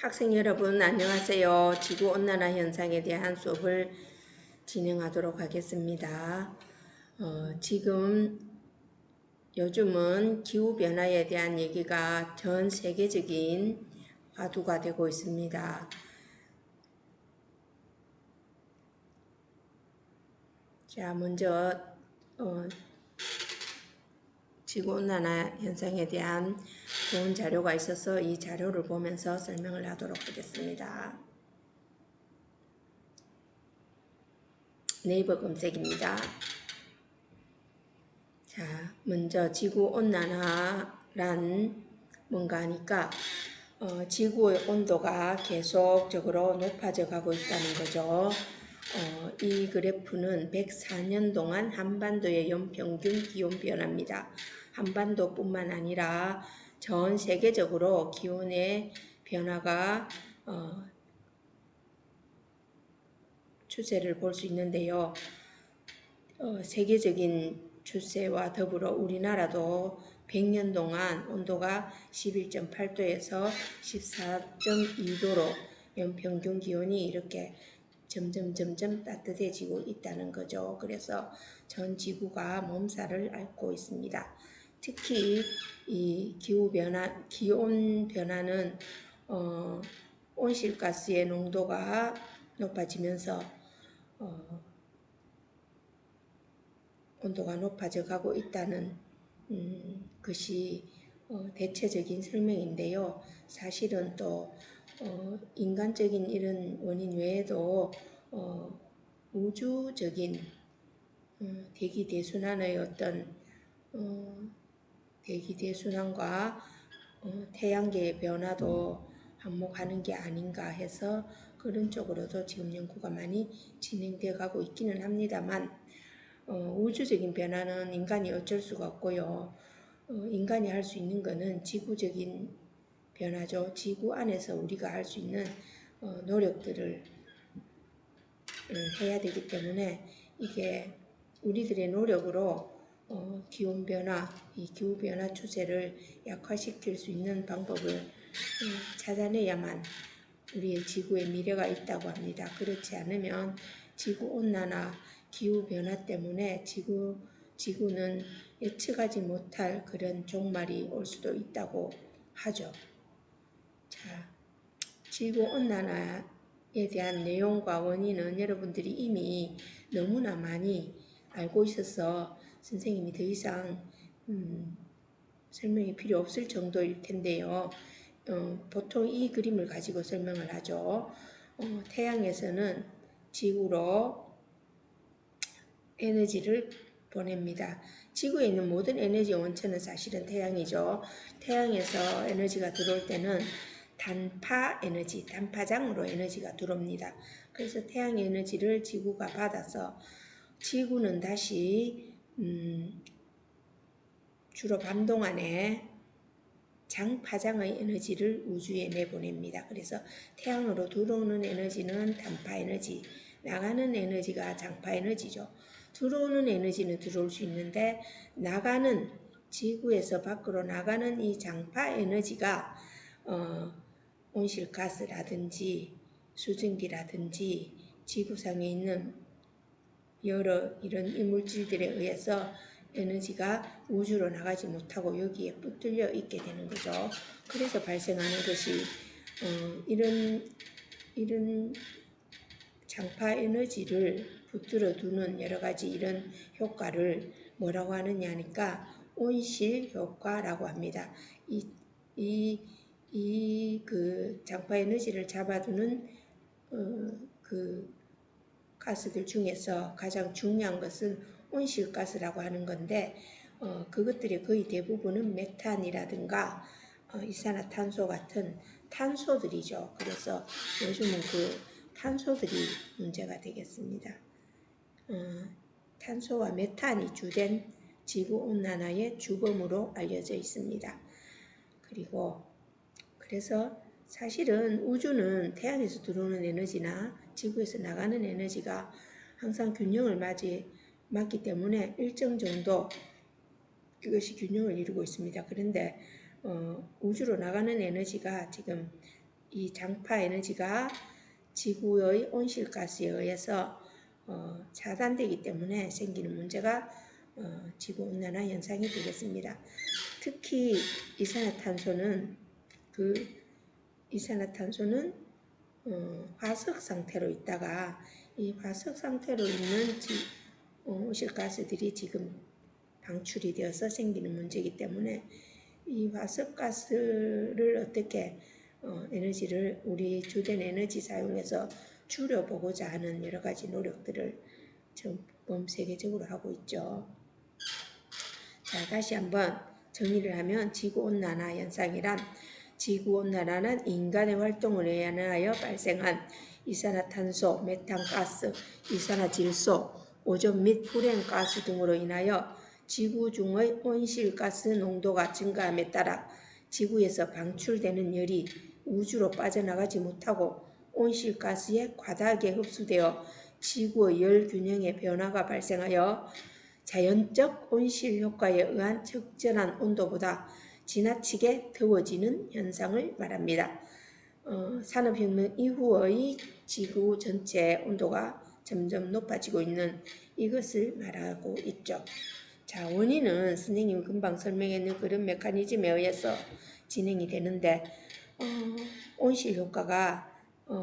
학생 여러분 안녕하세요. 지구온난화 현상에 대한 수업을 진행하도록 하겠습니다. 지금 요즘은 기후변화에 대한 얘기가 전 세계적인 화두가 되고 있습니다. 자, 먼저 지구온난화 현상에 대한 좋은 자료가 있어서 이 자료를 보면서 설명을 하도록 하겠습니다. 네이버 검색입니다. 자, 먼저 지구온난화란 뭔가 하니까 지구의 온도가 계속적으로 높아져 가고 있다는 거죠. 이 그래프는 104년 동안 한반도의 연평균 기온 변화입니다. 한반도뿐만 아니라 전 세계적으로 기온의 변화가 추세를 볼 수 있는데요. 세계적인 추세와 더불어 우리나라도 100년 동안 온도가 11.8도에서 14.2도로 연평균 기온이 이렇게 점점 따뜻해지고 있다는 거죠. 그래서 전 지구가 몸살을 앓고 있습니다. 특히 이 기온 변화는 온실가스의 농도가 높아지면서 온도가 높아져 가고 있다는 것이 대체적인 설명인데요. 사실은 또 인간적인 이런 원인 외에도 우주적인 대기 대순환의 어떤 대기 대순환과 태양계의 변화도 한몫하는 게 아닌가 해서 그런 쪽으로도 지금 연구가 많이 진행되어 가고 있기는 합니다만 우주적인 변화는 인간이 어쩔 수가 없고요. 인간이 할 수 있는 것은 지구적인 변화죠. 지구 안에서 우리가 할 수 있는 노력들을 해야 되기 때문에 이게 우리들의 노력으로 기온 변화, 이 기후 변화 추세를 약화시킬 수 있는 방법을 찾아내야만 우리의 지구의 미래가 있다고 합니다. 그렇지 않으면 지구 온난화, 기후 변화 때문에 지구는 예측하지 못할 그런 종말이 올 수도 있다고 하죠. 자, 지구 온난화에 대한 내용과 원인은 여러분들이 이미 너무나 많이 알고 있어서 선생님이 더 이상 설명이 필요 없을 정도일 텐데요. 보통 이 그림을 가지고 설명을 하죠. 태양에서는 지구로 에너지를 보냅니다. 지구에 있는 모든 에너지 원천은 사실은 태양이죠. 태양에서 에너지가 들어올 때는 단파 에너지, 단파장으로 에너지가 들어옵니다. 그래서 태양 에너지를 지구가 받아서 지구는 다시 주로 밤 동안에 장파장의 에너지를 우주에 내보냅니다. 그래서 태양으로 들어오는 에너지는 단파 에너지, 나가는 에너지가 장파 에너지죠. 들어오는 에너지는 들어올 수 있는데 나가는 지구에서 밖으로 나가는 이 장파 에너지가 온실가스라든지 수증기라든지 지구상에 있는 여러 이런 이물질들에 의해서 에너지가 우주로 나가지 못하고 여기에 붙들려 있게 되는 거죠. 그래서 발생하는 것이 이런 장파 에너지를 붙들어 두는 여러 가지 이런 효과를 뭐라고 하느냐 하니까 온실 효과라고 합니다. 그 장파 에너지를 잡아두는 그 가스들 중에서 가장 중요한 것은 온실가스라고 하는 건데 그것들이 거의 대부분은 메탄이라든가 이산화탄소 같은 탄소들이죠. 그래서 요즘은 그 탄소들이 문제가 되겠습니다. 탄소와 메탄이 주된 지구온난화의 주범으로 알려져 있습니다. 그래서 사실은 우주는 태양에서 들어오는 에너지나 지구에서 나가는 에너지가 항상 균형을 맞기 때문에 일정 정도 그것이 균형을 이루고 있습니다. 그런데 우주로 나가는 에너지가 지금 이 장파 에너지가 지구의 온실가스에 의해서 차단되기 때문에 생기는 문제가 지구온난화 현상이 되겠습니다. 특히 이산화탄소는 화석 상태로 있다가 이 화석 상태로 있는 온실가스들이 지금 방출이 되어서 생기는 문제이기 때문에 이 화석가스를 어떻게 에너지를 우리 주된 에너지 사용해서 줄여보고자 하는 여러 가지 노력들을 전 세계적으로 하고 있죠. 자, 다시 한번 정리를 하면 지구온난화 현상이란 지구온난화는 인간의 활동을 인하여 발생한 이산화탄소, 메탄가스, 이산화질소, 오존 및 프루엔가스 등으로 인하여 지구 중의 온실가스 농도가 증가함에 따라 지구에서 방출되는 열이 우주로 빠져나가지 못하고 온실가스에 과다하게 흡수되어 지구의 열 균형의 변화가 발생하여 자연적 온실 효과에 의한 적절한 온도보다 지나치게 더워지는 현상을 말합니다. 산업혁명 이후의 지구 전체 온도가 점점 높아지고 있는 이것을 말하고 있죠. 자, 원인은 선생님이 금방 설명했는 그런 메커니즘에 의해서 진행이 되는데 온실 효과가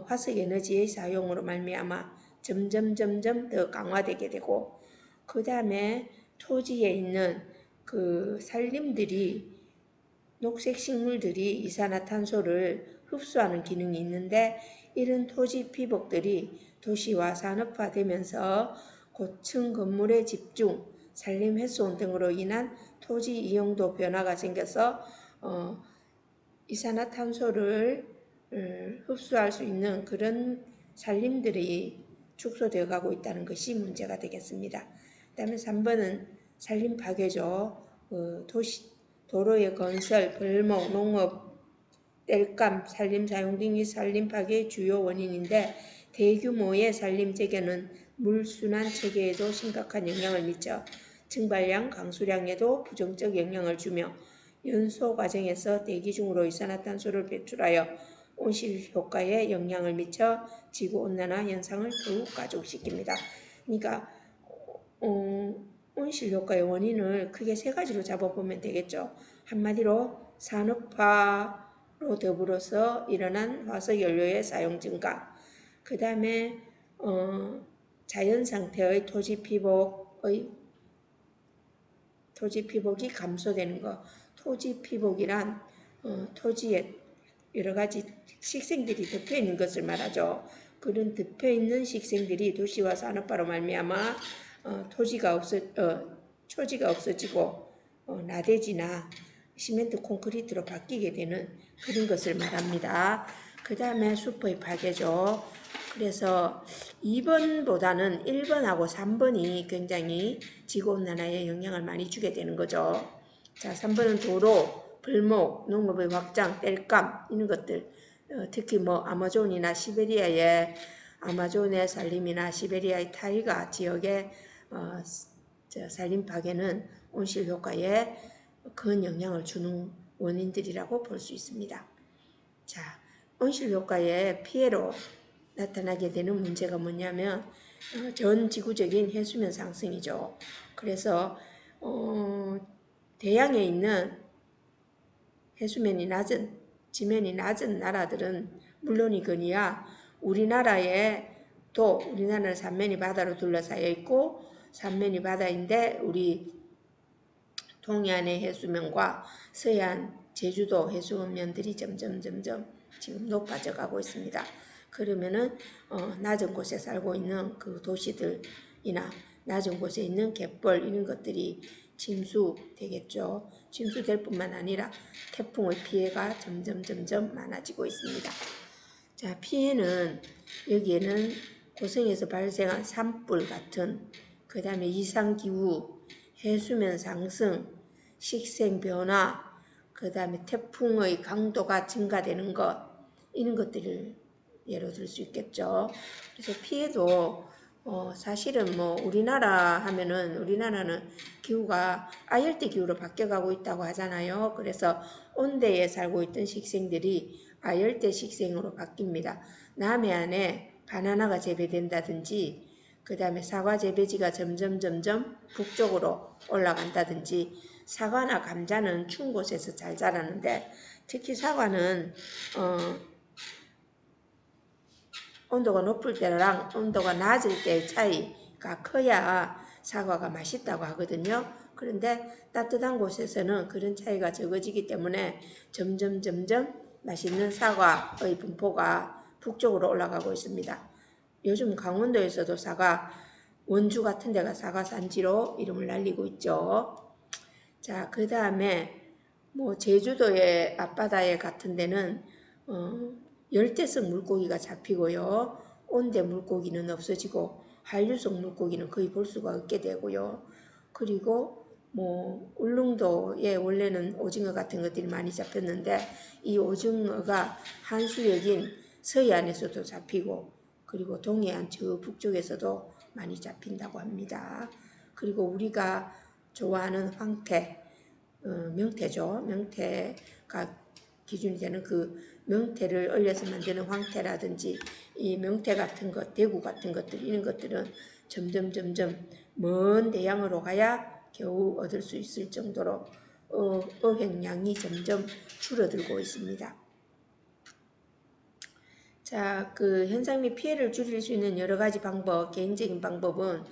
화석 에너지의 사용으로 말미암아 점점 더 강화되게 되고 그 다음에 토지에 있는 그 산림들이 녹색 식물들이 이산화탄소를 흡수하는 기능이 있는데 이런 토지 피복들이 도시화 산업화되면서 고층 건물의 집중, 산림 훼손 등으로 인한 토지 이용도 변화가 생겨서 이산화탄소를 흡수할 수 있는 그런 산림들이 축소되어 가고 있다는 것이 문제가 되겠습니다. 그 다음에 3번은 산림 파괴죠. 도로의 건설, 벌목, 농업, 땔감, 산림 사용 등이 산림 파괴의 주요 원인인데 대규모의 산림 재개는 물순환 체계에도 심각한 영향을 미쳐 증발량, 강수량에도 부정적 영향을 주며 연소 과정에서 대기 중으로 이산화탄소를 배출하여 온실 효과에 영향을 미쳐 지구온난화 현상을 더욱 가중시킵니다. 그러니까 온실 효과의 원인을 크게 세 가지로 잡아보면 되겠죠. 한마디로 산업화로 더불어서 일어난 화석연료의 사용 증가, 그 다음에 자연 상태의 토지 피복이 감소되는 것. 토지 피복이란 토지에 여러 가지 식생들이 덮여 있는 것을 말하죠. 그런 덮여 있는 식생들이 도시와 산업화로 말미암아 초지가 없어지고 나대지나 시멘트 콘크리트로 바뀌게 되는 그런 것을 말합니다. 그 다음에 숲의 파괴죠. 그래서 2번보다는 1번하고 3번이 굉장히 지구온난화에 영향을 많이 주게 되는 거죠. 자, 3번은 도로, 벌목, 농업의 확장, 땔감 이런 것들 특히 아마존이나 시베리아의 아마존의 산림이나 시베리아의 타이가 지역의 산림 파괴는 온실 효과에 큰 영향을 주는 원인들이라고 볼 수 있습니다. 자, 온실 효과의 피해로 나타나게 되는 문제가 뭐냐면 전 지구적인 해수면 상승이죠. 그래서 대양에 있는 해수면이 지면이 낮은 나라들은 물론이거니와 우리나라는 삼면이 바다로 둘러싸여 있고 삼면이 바다인데 우리 동해안의 해수면과 서해안 제주도 해수면들이 점점 지금 높아져 가고 있습니다. 그러면은 낮은 곳에 살고 있는 그 도시들이나 낮은 곳에 있는 갯벌 이런 것들이 침수되겠죠. 침수될 뿐만 아니라 태풍의 피해가 점점 많아지고 있습니다. 자, 피해는 여기에는 고성에서 발생한 산불 같은 그 다음에 이상기후, 해수면 상승, 식생 변화, 그 다음에 태풍의 강도가 증가되는 것 이런 것들을 예로 들 수 있겠죠. 그래서 피해도 사실은 우리나라 하면은 우리나라는 기후가 아열대 기후로 바뀌어가고 있다고 하잖아요. 그래서 온대에 살고 있던 식생들이 과열대 식생으로 바뀝니다. 남해안에 바나나가 재배된다든지 그 다음에 사과 재배지가 점점 북쪽으로 올라간다든지 사과나 감자는 추운 곳에서 잘 자라는데 특히 사과는 온도가 높을 때랑 온도가 낮을 때의 차이가 커야 사과가 맛있다고 하거든요. 그런데 따뜻한 곳에서는 그런 차이가 적어지기 때문에 점점 맛있는 사과의 분포가 북쪽으로 올라가고 있습니다. 요즘 강원도에서도 사과, 원주 같은 데가 사과 산지로 이름을 날리고 있죠. 자, 그 다음에 뭐 제주도의 앞바다에 같은 데는 열대성 물고기가 잡히고요. 온대 물고기는 없어지고 한류성 물고기는 거의 볼 수가 없게 되고요. 그리고 뭐 울릉도에 원래는 오징어 같은 것들이 많이 잡혔는데 이 오징어가 한수역인 서해안에서도 잡히고 그리고 동해안 저 북쪽에서도 많이 잡힌다고 합니다. 그리고 우리가 좋아하는 황태, 명태죠. 명태가 기준이 되는 그 명태를 얼려서 만드는 황태라든지 이 명태 같은 것, 대구 같은 것들 이런 것들은 점점 먼 대양으로 가야 겨우 얻을 수 있을 정도로 어획량이 점점 줄어들고 있습니다. 자, 그 현상 및 피해를 줄일 수 있는 여러 가지 방법, 개인적인 방법은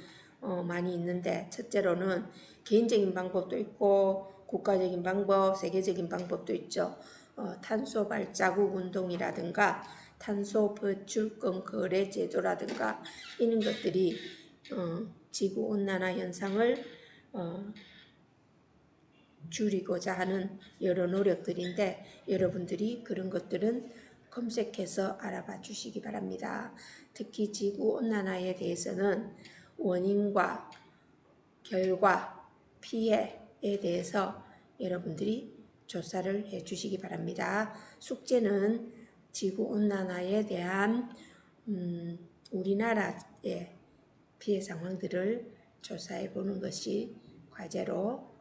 많이 있는데 첫째로는 개인적인 방법도 있고 국가적인 방법, 세계적인 방법도 있죠. 탄소 발자국 운동이라든가 탄소 배출권 거래 제도라든가 이런 것들이 지구 온난화 현상을 줄이고자 하는 여러 노력들인데 여러분들이 그런 것들은 검색해서 알아봐 주시기 바랍니다. 특히 지구온난화에 대해서는 원인과 결과, 피해에 대해서 여러분들이 조사를 해 주시기 바랍니다. 숙제는 지구온난화에 대한 우리나라의 피해 상황들을 조사해 보는 것이 과제로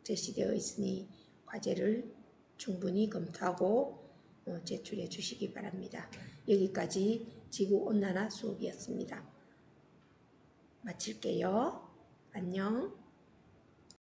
제시되어 있으니 과제를 충분히 검토하고 제출해 주시기 바랍니다. 여기까지 지구온난화 수업이었습니다. 마칠게요. 안녕.